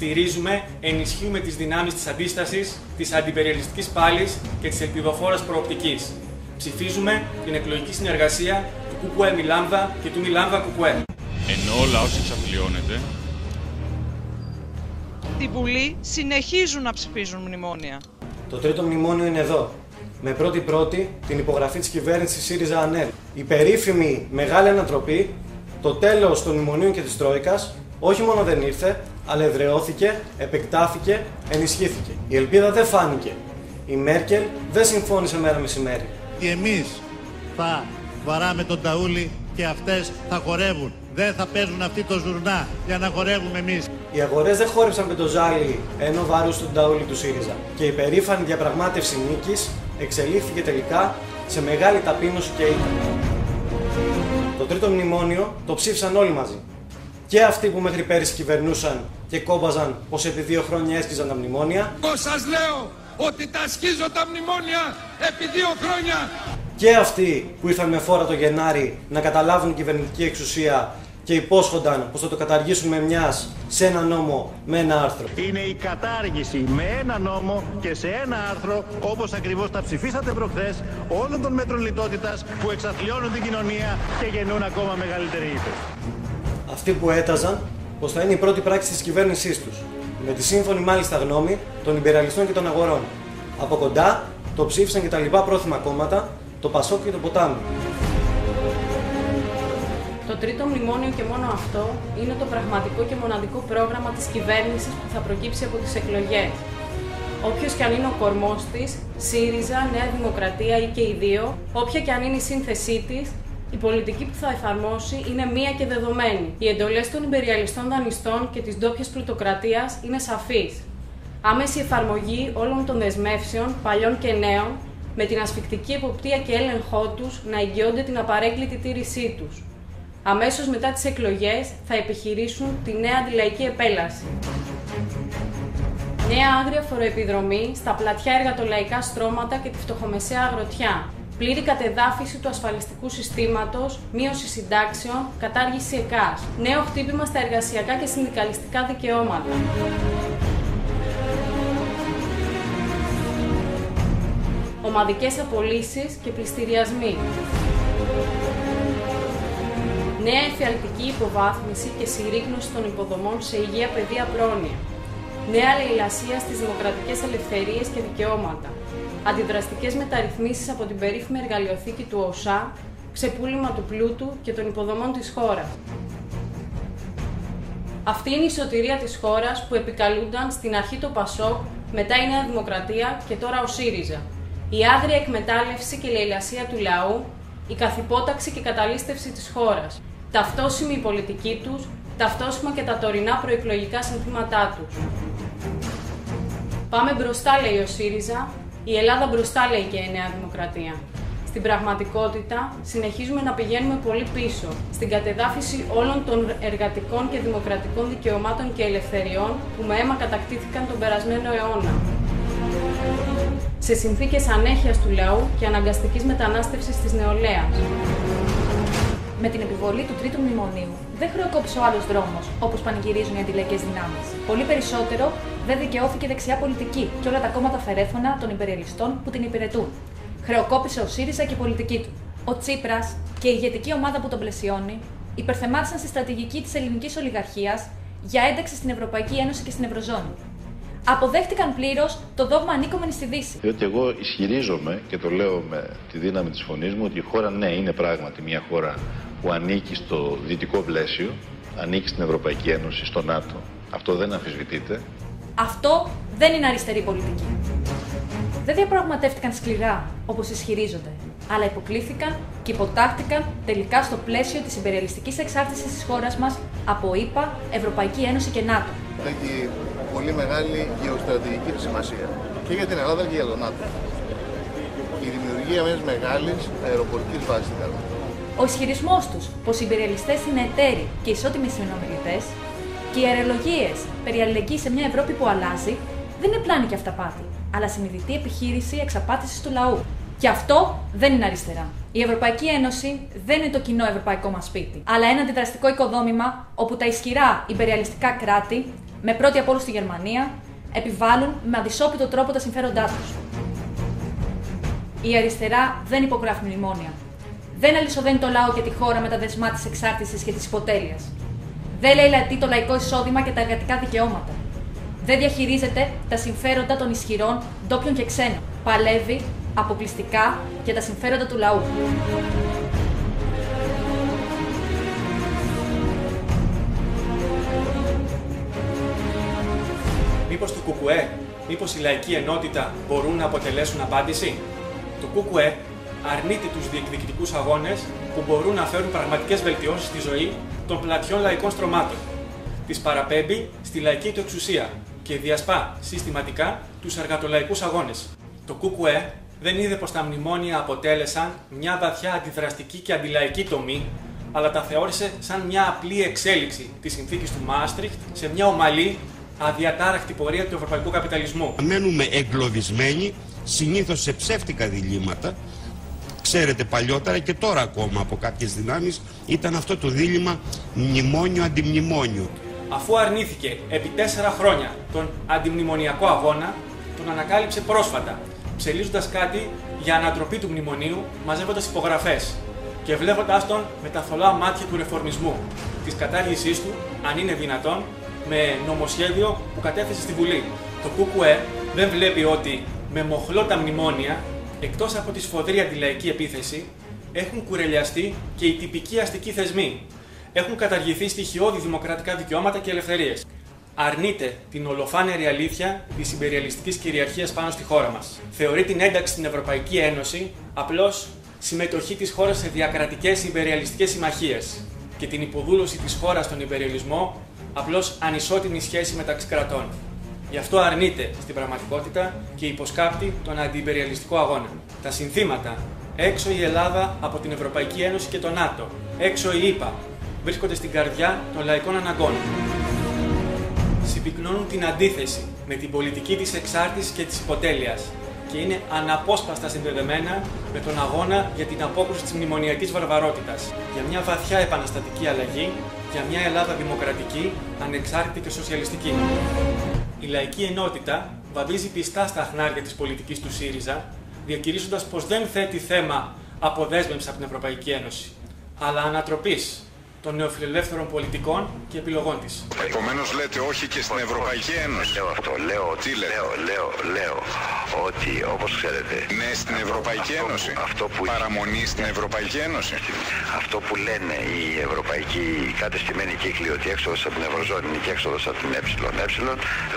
Στηρίζουμε, ενισχύουμε τις δυνάμεις της αντίστασης, της αντιπεριαλιστικής πάλης και της ελπιδοφόρας προοπτικής. Ψηφίζουμε την εκλογική συνεργασία του ΚΚΕ Μιλάμβα και του Μιλάμβα ΚΚΕ. Ενώ ο λαός εξαπλειώνεται, στη Βουλή συνεχίζουν να ψηφίζουν μνημόνια. Το τρίτο μνημόνιο είναι εδώ. Με πρώτη την υπογραφή της κυβέρνησης ΣΥΡΙΖΑ-ΑΝΕΛ. Η περίφημη μεγάλη ανατροπή, το τέλος των μνημονίων και της Τρόικας, όχι μόνο δεν ήρθε, αλλά εδραιώθηκε, επεκτάθηκε, ενισχύθηκε. Η ελπίδα δεν φάνηκε. Η Μέρκελ δεν συμφώνησε μέρα μεσημέρι. Και εμείς θα βαράμε τον ταούλι και αυτές θα χορεύουν. Δεν θα παίζουν αυτοί το ζουρνά για να χορεύουμε εμείς. Οι αγορές δεν χόρεψαν με το ζάλι ενώ βαρούσαν τον ταούλι του ΣΥΡΙΖΑ. Και η περήφανη διαπραγμάτευση νίκης εξελίχθηκε τελικά σε μεγάλη ταπείνωση και ήττα. Το τρίτο μνημόνιο το ψήφισαν όλοι μαζί. Και αυτοί που μέχρι πέρυσι κυβερνούσαν και κόμπαζαν πως επί 2 χρόνια έσκιζαν τα μνημόνια. Εγώ σας λέω ότι τα σκίζω τα μνημόνια επί 2 χρόνια. Και αυτοί που ήρθαν με φόρα το Γενάρη να καταλάβουν την κυβερνητική εξουσία και υπόσχονταν πως θα το καταργήσουν με μιας σε ένα νόμο με ένα άρθρο. Είναι η κατάργηση με ένα νόμο και σε ένα άρθρο, όπως ακριβώς τα ψηφίσατε προχθές, όλων των μέτρων λιτότητας που εξαθλιώνουν την κοινωνία και γεννούν ακόμα μεγαλύτερη ύφεση. Αυτοί που έταζαν πως θα είναι η πρώτη πράξη της κυβέρνησής τους, με τη σύμφωνη μάλιστα γνώμη των υπεραλιστών και των αγορών. Από κοντά το ψήφισαν και τα λοιπά πρόθυμα κόμματα, το Πασόκ και το Ποτάμι. Το τρίτο μνημόνιο και μόνο αυτό είναι το πραγματικό και μοναδικό πρόγραμμα της κυβέρνησης που θα προκύψει από τις εκλογές. Όποιος και αν είναι ο κορμός της, ΣΥΡΙΖΑ, Νέα Δημοκρατία ή και οι δύο, όποια και αν είναι η σύνθεσή της, η πολιτική που θα εφαρμόσει είναι μία και δεδομένη. Οι εντολές των υπεριαλιστών δανειστών και της ντόπιας πλουτοκρατίας είναι σαφείς. Άμεση εφαρμογή όλων των δεσμεύσεων, παλιών και νέων, με την ασφικτική εποπτεία και έλεγχό τους να εγγυώνται την απαρέκκλητη τήρησή τους. Αμέσως μετά τις εκλογές θα επιχειρήσουν τη νέα αντιλαϊκή επέλαση. Νέα άγρια φοροεπιδρομή στα πλατιά εργατολαϊκά στρώματα και τη φτωχομεσαία αγροτιά. Πλήρη κατεδάφιση του ασφαλιστικού συστήματος, μείωση συντάξεων, κατάργηση ΕΚΑΣ. Νέο χτύπημα στα εργασιακά και συνδικαλιστικά δικαιώματα. Ομαδικές απολύσεις και πληστηριασμοί. Νέα εφιαλτική υποβάθμιση και συρρίκνωση των υποδομών σε υγεία, παιδεία, πρόνοια. Νέα λαιλασία στις δημοκρατικές ελευθερίες και δικαιώματα. Αντιδραστικές μεταρρυθμίσεις από την περίφημη εργαλειοθήκη του ΟΣΑ, ξεπούλημα του πλούτου και των υποδομών της χώρας. Αυτή είναι η σωτηρία της χώρας που επικαλούνταν στην αρχή το ΠΑΣΟΚ, μετά η Νέα Δημοκρατία και τώρα ο ΣΥΡΙΖΑ. Η άγρια εκμετάλλευση και λαιλασία του λαού, η καθυπόταξη και καταλήστευση της χώρας. Ταυτόσιμη η πολιτική τους, ταυτόσιμα και τα τωρινά προεκλογικά συνθήματά τους. Πάμε μπροστά, λέει ο ΣΥΡΙΖΑ, η Ελλάδα μπροστά, λέει και η Νέα Δημοκρατία. Στην πραγματικότητα, συνεχίζουμε να πηγαίνουμε πολύ πίσω, στην κατεδάφιση όλων των εργατικών και δημοκρατικών δικαιωμάτων και ελευθεριών που με αίμα κατακτήθηκαν τον περασμένο αιώνα. Σε συνθήκες ανέχειας του λαού και αναγκαστικής μετανάστευσης της νεολαίας. Με την επιβολή του τρίτου μνημονίου δεν χρεοκόπησε ο άλλος δρόμος, όπως πανηγυρίζουν οι αντιλαϊκές δυνάμεις. Πολύ περισσότερο δεν δικαιώθηκε δεξιά πολιτική και όλα τα κόμματα φερέφωνα των υπεριαλιστών που την υπηρετούν. Χρεοκόπησε ο ΣΥΡΙΖΑ και η πολιτική του. Ο Τσίπρας και η ηγετική ομάδα που τον πλαισιώνει υπερθεμάτισαν στη στρατηγική της ελληνικής ολιγαρχίας για ένταξη στην Ευρωπαϊκή Ένωση και στην Ευρωζώνη. Αποδέχτηκαν πλήρως το δόγμα ανήκομενη στη Δύση. Διότι εγώ ισχυρίζομαι και το λέω με τη δύναμη της φωνής μου ότι η χώρα, ναι, είναι πράγματι μια χώρα που ανήκει στο δυτικό πλαίσιο, ανήκει στην Ευρωπαϊκή Ένωση, στο ΝΑΤΟ. Αυτό δεν αμφισβητείται. Αυτό δεν είναι αριστερή πολιτική. Δεν διαπραγματεύτηκαν σκληρά, όπως ισχυρίζονται, αλλά υποκλήθηκαν και υποτάχτηκαν τελικά στο πλαίσιο της υπεριαλιστικής εξάρτησης της χώρας μας από ΗΠΑ, Ευρωπαϊκή Ένωση και ΝΑΤΟ. Έχει πολύ μεγάλη γεωστρατηγική σημασία και για την Ελλάδα και για τον ΝΑΤΟ. Η δημιουργία μιας μεγάλης αεροπορικής βάσης στην Ελλάδα. Ο ισχυρισμός τους πως οι υπεριαλιστές είναι εταίροι και ισότιμοι συνομιλητές και οι αερολογίες περί αλληλεγγύης σε μια Ευρώπη που αλλάζει δεν είναι πλάνη και αυταπάτη, αλλά συνειδητή επιχείρηση εξαπάτησης του λαού. Και αυτό δεν είναι αριστερά. Η Ευρωπαϊκή Ένωση δεν είναι το κοινό ευρωπαϊκό μας σπίτι, αλλά ένα αντιδραστικό οικοδόμημα όπου τα ισχυρά υπεριαλιστικά κράτη με πρώτη από όλους στη Γερμανία, επιβάλλουν με αδυσόπιτο τρόπο τα συμφέροντά τους. Η αριστερά δεν υπογράφει μνημόνια. Δεν αλυσοδένει το λαό και τη χώρα με τα δεσμά της εξάρτησης και της υποτέλειας. Δεν λαιλατεί το λαϊκό εισόδημα και τα εργατικά δικαιώματα. Δεν διαχειρίζεται τα συμφέροντα των ισχυρών, ντόπιων και ξένων. Παλεύει αποκλειστικά για τα συμφέροντα του λαού. Μήπως το ΚΚΕ, μήπως η λαϊκή ενότητα μπορούν να αποτελέσουν απάντηση? Το ΚΚΕ αρνείται τους διεκδικητικούς αγώνες που μπορούν να φέρουν πραγματικές βελτιώσεις στη ζωή των πλατιών λαϊκών στρωμάτων. Τις παραπέμπει στη λαϊκή του εξουσία και διασπά συστηματικά τους εργατολαϊκούς αγώνες. Το ΚΚΕ δεν είδε πως τα μνημόνια αποτέλεσαν μια βαθιά αντιδραστική και αντιλαϊκή τομή, αλλά τα θεώρησε σαν μια απλή εξέλιξη της συνθήκης του Μάστριχτ σε μια ομαλή, αδιατάρακτη πορεία του ευρωπαϊκού καπιταλισμού. Μένουμε εγκλωβισμένοι συνήθως σε ψεύτικα διλήμματα. Ξέρετε, παλιότερα και τώρα ακόμα από κάποιες δυνάμεις ήταν αυτό το δίλημμα μνημόνιο-αντιμνημόνιο. Αφού αρνήθηκε επί 4 χρόνια τον αντιμνημονιακό αγώνα, τον ανακάλυψε πρόσφατα, ψελίζοντας κάτι για ανατροπή του μνημονίου, μαζεύοντας υπογραφές και βλέποντας τον με τα θολά μάτια του ρεφορμισμού, της κατάργησής του, αν είναι δυνατόν, με νομοσχέδιο που κατέθεσε στη Βουλή. Το ΚΚΕ δεν βλέπει ότι με μοχλό τα μνημόνια, εκτός από τη σφοδρή αντιλαϊκή επίθεση, έχουν κουρελιαστεί και οι τυπικοί αστικοί θεσμοί. Έχουν καταργηθεί στοιχειώδη δημοκρατικά δικαιώματα και ελευθερίες. Αρνείται την ολοφάνερη αλήθεια της ιμπεριαλιστικής κυριαρχίας πάνω στη χώρα μας. Θεωρεί την ένταξη στην Ευρωπαϊκή Ένωση απλώς συμμετοχή της χώρας σε διακρατικές ιμπεριαλιστικές συμμαχίες και την υποδούλωση της χώρας στον ιμπεριαλισμό απλώς ανισότιμη σχέση μεταξύ κρατών. Γι' αυτό αρνείται στην πραγματικότητα και υποσκάπτει τον αντιιμπεριαλιστικό αγώνα. Τα συνθήματα έξω η Ελλάδα από την Ευρωπαϊκή Ένωση και το ΝΑΤΟ, έξω η ΗΠΑ, βρίσκονται στην καρδιά των λαϊκών αναγκών. Συμπυκνώνουν την αντίθεση με την πολιτική της εξάρτησης και της υποτέλειας και είναι αναπόσπαστα συνδεδεμένα με τον αγώνα για την απόκρουση της μνημονιακής βαρβαρότητας, για μια βαθιά επαναστατική αλλαγή, για μια Ελλάδα δημοκρατική, ανεξάρτητη και σοσιαλιστική. Η λαϊκή ενότητα βαδίζει πιστά στα αχνάρια της πολιτικής του ΣΥΡΙΖΑ, διακηρύσσοντας πως δεν θέτει θέμα αποδέσμευσης από την Ευρωπαϊκή Ένωση, αλλά ανατροπής των νεοφιλελεύθερων πολιτικών και επιλογών της. Επομένως λέτε όχι και στην Ευρωπαϊκή Ένωση. Λέω αυτό, λέω ότι όπως ξέρετε... Ναι, στην Ευρωπαϊκή Ένωση. Παραμονή στην Ευρωπαϊκή Ένωση. Αυτό που λένε οι ευρωπαϊκοί κατεστημένοι κύκλοι ότι έξοδος από την Ευρωζώνη είναι και έξοδος από την ΕΕ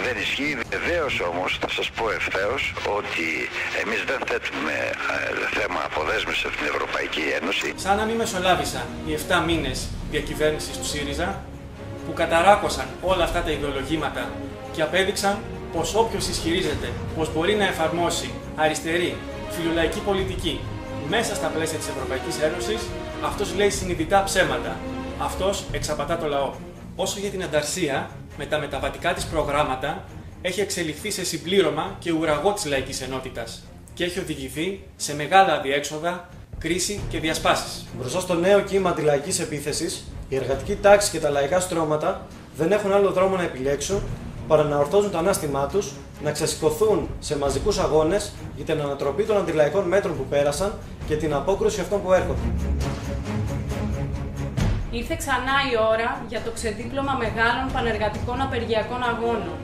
δεν ισχύει. Βεβαίως όμως θα σας πω ευθέως ότι εμείς δεν θέτουμε θέμα αποδέσμευσης από την Ευρωπαϊκή Ένωση. Σαν να μην μεσολάβησαν οι 7 μήνες διακυβέρνησης του ΣΥΡΙΖΑ που καταράκωσαν όλα αυτά τα ιδεολογήματα και απέδειξαν πως όποιος ισχυρίζεται πως μπορεί να εφαρμόσει αριστερή, φιλολαϊκή πολιτική μέσα στα πλαίσια της Ευρωπαϊκής Ένωσης, αυτός λέει συνειδητά ψέματα. Αυτός εξαπατά το λαό. Όσο για την ανταρσία, με τα μεταβατικά της προγράμματα, έχει εξελιχθεί σε συμπλήρωμα και ουραγό της λαϊκής ενότητας και έχει οδηγηθεί σε μεγάλα αδιέξοδα, κρίση και διασπάσεις. Μπροστά στο νέο κύμα αντιλαϊκής επίθεσης, η εργατική τάξη και τα λαϊκά στρώματα δεν έχουν άλλο δρόμο να επιλέξουν παρά να ορθώσουν το ανάστημά τους, να ξεσηκωθούν σε μαζικούς αγώνες για την ανατροπή των αντιλαϊκών μέτρων που πέρασαν και την απόκρουση αυτών που έρχονται. Ήρθε ξανά η ώρα για το ξεδίπλωμα μεγάλων πανεργατικών απεργιακών αγώνων,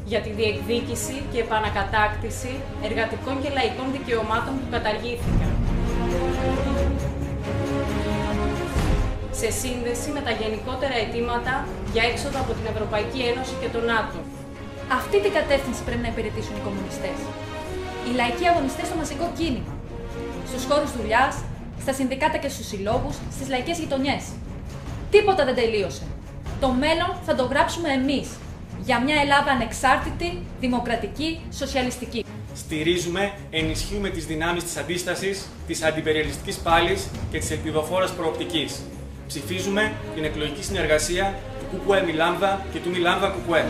για τη διεκδίκηση και επανακατάκτηση εργατικών και λαϊκών δικαιωμάτων που καταργήθηκαν. Σε σύνδεση με τα γενικότερα αιτήματα για έξοδο από την Ευρωπαϊκή Ένωση και το ΝΑΤΟ. Αυτή την κατεύθυνση πρέπει να υπηρετήσουν οι κομμουνιστές. Οι λαϊκοί αγωνιστές στο μαζικό κίνημα, στους χώρους δουλειάς, στα συνδικάτα και στους συλλόγους, στις λαϊκές γειτονιές. Τίποτα δεν τελείωσε. Το μέλλον θα το γράψουμε εμείς. Για μια Ελλάδα ανεξάρτητη, δημοκρατική, σοσιαλιστική. Στηρίζουμε, ενισχύουμε τις δυνάμεις της αντίστασης, της αντιπεριαλιστικής πάλης και της ελπιδοφόρας προοπτικής. Ψηφίζουμε την εκλογική συνεργασία του ΚΚΕ Μι Λάμδα και του Μι Λάμδα ΚΚΕ.